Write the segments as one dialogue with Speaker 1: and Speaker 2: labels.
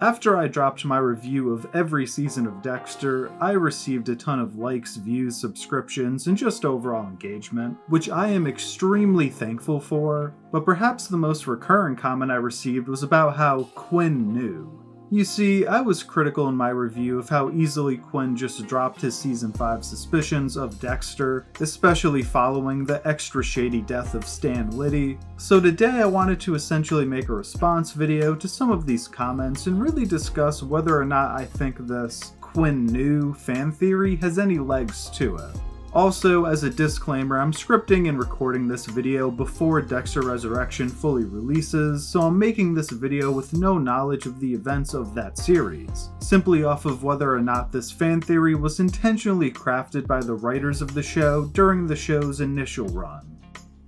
Speaker 1: After I dropped my review of every season of Dexter, I received a ton of likes, views, subscriptions, and just overall engagement, which I am extremely thankful for, but perhaps the most recurring comment I received was about how Quinn knew. You see, I was critical in my review of how easily Quinn just dropped his Season 5 suspicions of Dexter, especially following the extra shady death of Stan Liddy. So today I wanted to essentially make a response video to some of these comments and really discuss whether or not I think this Quinn knew fan theory has any legs to it. Also, as a disclaimer, I'm scripting and recording this video before Dexter Resurrection fully releases, so I'm making this video with no knowledge of the events of that series, simply off of whether or not this fan theory was intentionally crafted by the writers of the show during the show's initial run.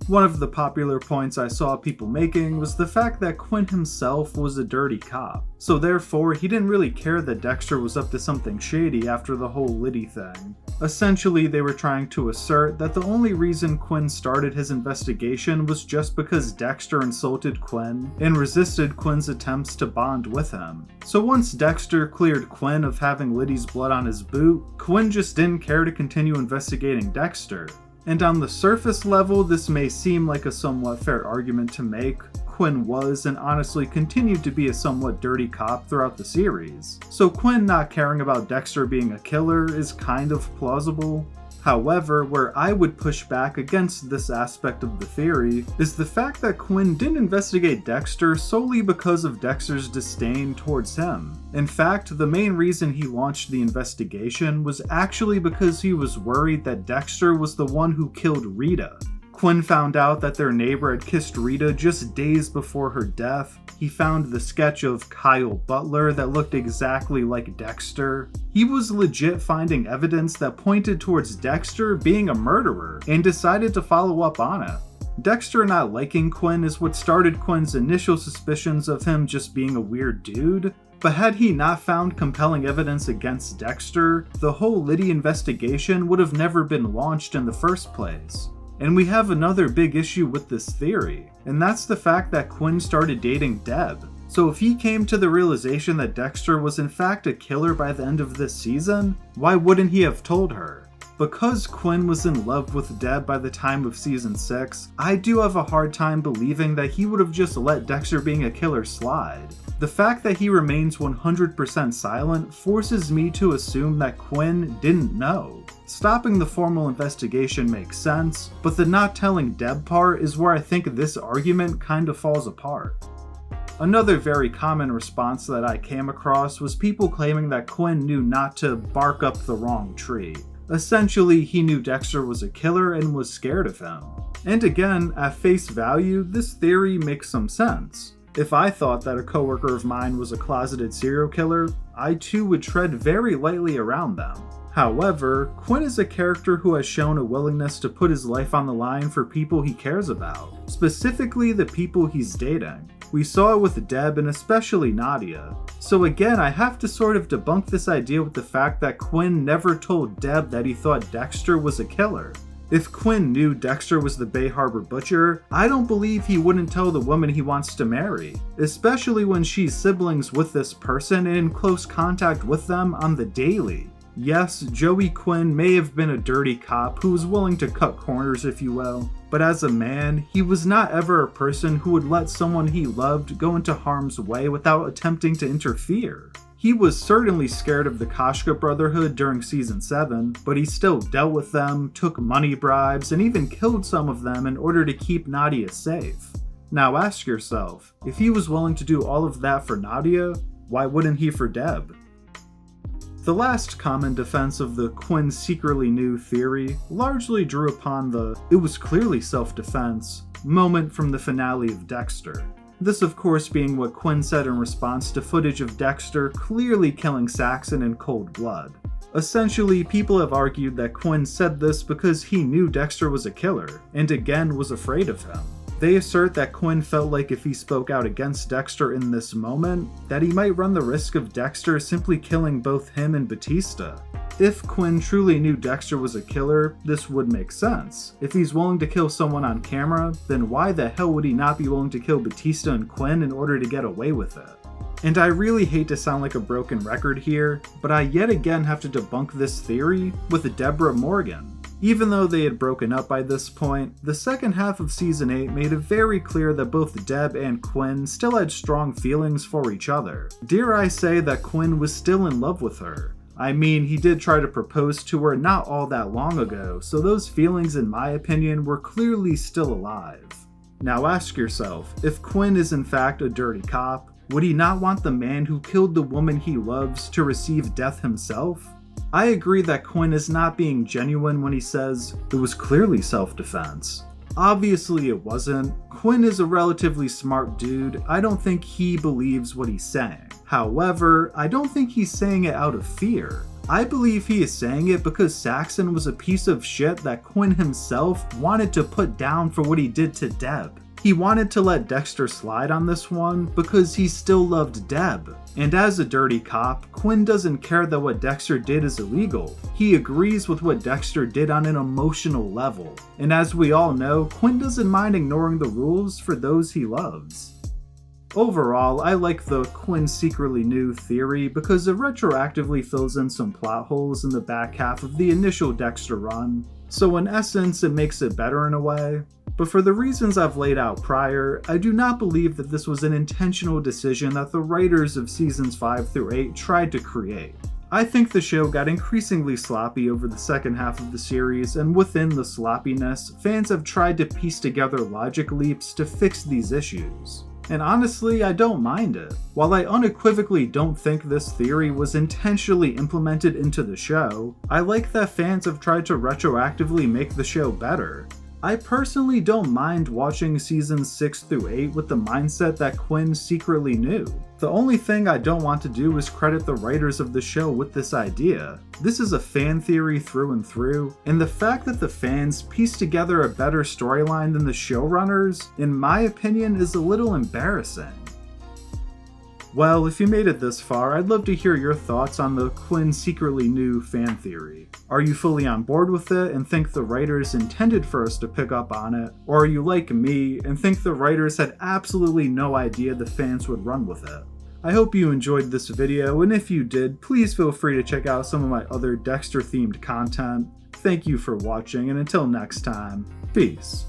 Speaker 1: One of the popular points I saw people making was the fact that Quinn himself was a dirty cop, so therefore he didn't really care that Dexter was up to something shady after the whole Liddy thing. Essentially, they were trying to assert that the only reason Quinn started his investigation was just because Dexter insulted Quinn and resisted Quinn's attempts to bond with him. So once Dexter cleared Quinn of having Liddy's blood on his boot, Quinn just didn't care to continue investigating Dexter. And on the surface level, this may seem like a somewhat fair argument to make. Quinn was, and honestly continued to be, a somewhat dirty cop throughout the series. So Quinn not caring about Dexter being a killer is kind of plausible. However, where I would push back against this aspect of the theory is the fact that Quinn didn't investigate Dexter solely because of Dexter's disdain towards him. In fact, the main reason he launched the investigation was actually because he was worried that Dexter was the one who killed Rita. Quinn found out that their neighbor had kissed Rita just days before her death. He found the sketch of Kyle Butler that looked exactly like Dexter. He was legit finding evidence that pointed towards Dexter being a murderer and decided to follow up on it. Dexter not liking Quinn is what started Quinn's initial suspicions of him just being a weird dude. But had he not found compelling evidence against Dexter, the whole Liddy investigation would have never been launched in the first place. And we have another big issue with this theory, and that's the fact that Quinn started dating Deb. So if he came to the realization that Dexter was in fact a killer by the end of this season, why wouldn't he have told her? Because Quinn was in love with Deb by the time of season 6, I do have a hard time believing that he would have just let Dexter being a killer slide. The fact that he remains 100% silent forces me to assume that Quinn didn't know. Stopping the formal investigation makes sense, but the not telling Deb part is where I think this argument kind of falls apart. Another very common response that I came across was people claiming that Quinn knew not to bark up the wrong tree. Essentially, he knew Dexter was a killer and was scared of him. And again, at face value, this theory makes some sense. If I thought that a coworker of mine was a closeted serial killer, I too would tread very lightly around them. However, Quinn is a character who has shown a willingness to put his life on the line for people he cares about, specifically the people he's dating. We saw it with Deb and especially Nadia. So again, I have to sort of debunk this idea with the fact that Quinn never told Deb that he thought Dexter was a killer. If Quinn knew Dexter was the Bay Harbor Butcher, I don't believe he wouldn't tell the woman he wants to marry, especially when she's siblings with this person and in close contact with them on the daily. Yes, Joey Quinn may have been a dirty cop who was willing to cut corners, if you will, but as a man, he was not ever a person who would let someone he loved go into harm's way without attempting to interfere. He was certainly scared of the Koshka Brotherhood during season 7, but he still dealt with them, took money bribes, and even killed some of them in order to keep Nadia safe. Now ask yourself, if he was willing to do all of that for Nadia, why wouldn't he for Deb? The last common defense of the Quinn secretly knew theory largely drew upon the "it was clearly self-defense" moment from the finale of Dexter. This of course being what Quinn said in response to footage of Dexter clearly killing Saxon in cold blood. Essentially, people have argued that Quinn said this because he knew Dexter was a killer, and again was afraid of him. They assert that Quinn felt like if he spoke out against Dexter in this moment, that he might run the risk of Dexter simply killing both him and Batista. If Quinn truly knew Dexter was a killer, this would make sense. If he's willing to kill someone on camera, then why the hell would he not be willing to kill Batista and Quinn in order to get away with it? And I really hate to sound like a broken record here, but I yet again have to debunk this theory with Deborah Morgan. Even though they had broken up by this point, the second half of Season 8 made it very clear that both Deb and Quinn still had strong feelings for each other. Dare I say that Quinn was still in love with her. I mean, he did try to propose to her not all that long ago, so those feelings in my opinion were clearly still alive. Now ask yourself, if Quinn is in fact a dirty cop, would he not want the man who killed the woman he loves to receive death himself? I agree that Quinn is not being genuine when he says it was clearly self-defense. Obviously it wasn't. Quinn is a relatively smart dude. I don't think he believes what he's saying. However, I don't think he's saying it out of fear. I believe he is saying it because Saxon was a piece of shit that Quinn himself wanted to put down for what he did to Deb. He wanted to let Dexter slide on this one because he still loved Deb. And as a dirty cop, Quinn doesn't care that what Dexter did is illegal. He agrees with what Dexter did on an emotional level. And as we all know, Quinn doesn't mind ignoring the rules for those he loves. Overall, I like the Quinn secretly knew theory because it retroactively fills in some plot holes in the back half of the initial Dexter run. So in essence, it makes it better in a way. But for the reasons I've laid out prior, I do not believe that this was an intentional decision that the writers of seasons 5 through 8 tried to create. I think the show got increasingly sloppy over the second half of the series, and within the sloppiness, fans have tried to piece together logic leaps to fix these issues. And honestly, I don't mind it. While I unequivocally don't think this theory was intentionally implemented into the show, I like that fans have tried to retroactively make the show better. I personally don't mind watching seasons 6 through 8 with the mindset that Quinn secretly knew. The only thing I don't want to do is credit the writers of the show with this idea. This is a fan theory through and through, and the fact that the fans pieced together a better storyline than the showrunners, in my opinion, is a little embarrassing. Well, if you made it this far, I'd love to hear your thoughts on the Quinn secretly knew fan theory. Are you fully on board with it and think the writers intended for us to pick up on it? Or are you like me and think the writers had absolutely no idea the fans would run with it? I hope you enjoyed this video, and if you did, please feel free to check out some of my other Dexter themed content. Thank you for watching, and until next time, peace.